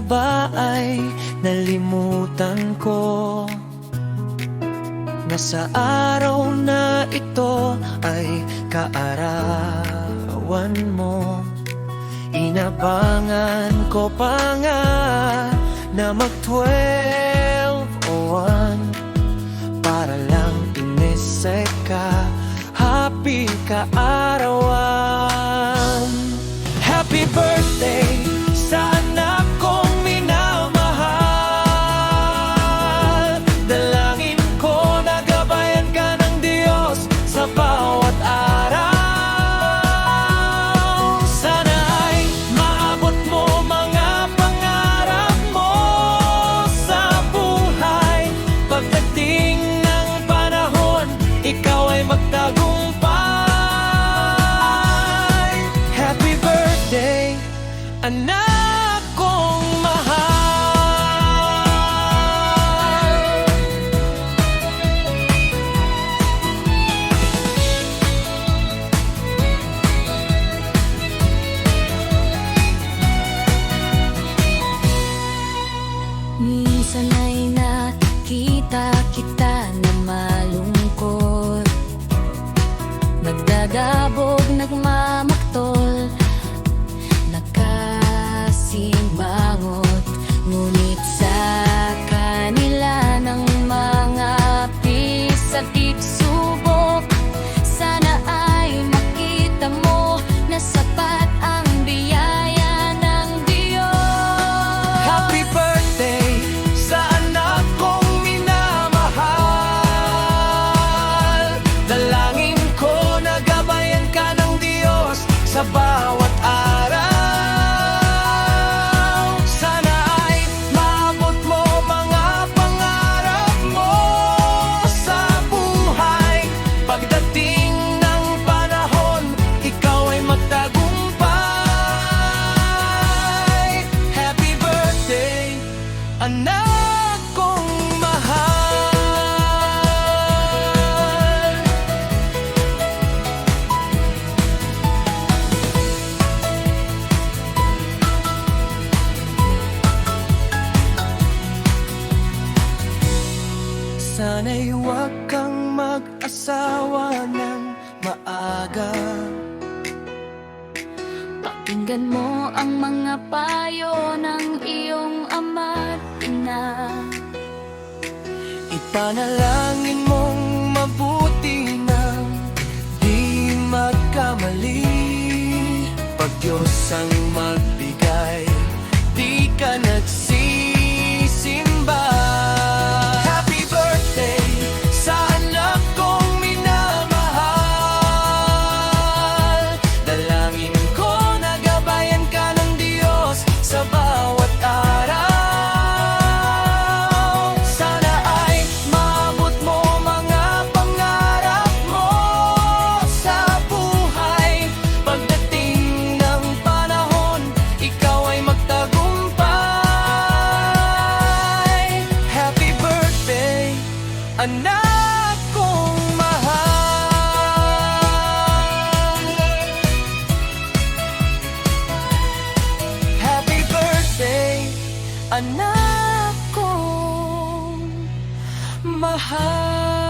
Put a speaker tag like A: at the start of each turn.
A: ba ay nalimutan ko na sa araw na ito ay kaarawan mo? Inabangan ko pa nga na mag-12:01 para lang inisip ka. Happy kaarawan. Happy birthday sa anak kong minamahal. Dalangin ko na gabayan ka ng Diyos sa bawat araw. Sana ay maabot mo mga pangarap mo sa buhay. Pagdating ng panahon, ikaw ay magtagumpay. Happy birthday, anak kong mahal.
B: Minsan ay nakita kita na malungkot, nagdadabog, nagmamaktol, nakasimangot. Ngunit sa kanila ng mga pisatid subok, sana ay makita mo na sapat ang biyaya ng Diyos.
A: Happy birthday sa anak kong minamahal. Dalangin ko na gabayan ka ng Diyos sa bawat araw. Sana ay maabot mo mga pangarap mo sa buhay. Pagdating ng panahon, ikaw ay magtagumpay. Happy birthday, anak kong mahal. Sana'y huwag kang mag-asawa ng maaga.
B: Pakinggan mo ang mga payo ng iyong ama't ina.
A: Ipanalangin mong mabuti nang di magkamali. Pag Diyos ang magbigay, di ka nagsisimba. Happy birthday sa anak kong minamahal. Dalangin ko na gabayan ka ng Diyos sa bawat araw. Sana ay maabot mo mga pangarap mo sa buhay. Pagdating ng panahon, ikaw ay magtagumpay. Happy birthday, anak kong mahal. Happy birthday, anak kong mahal.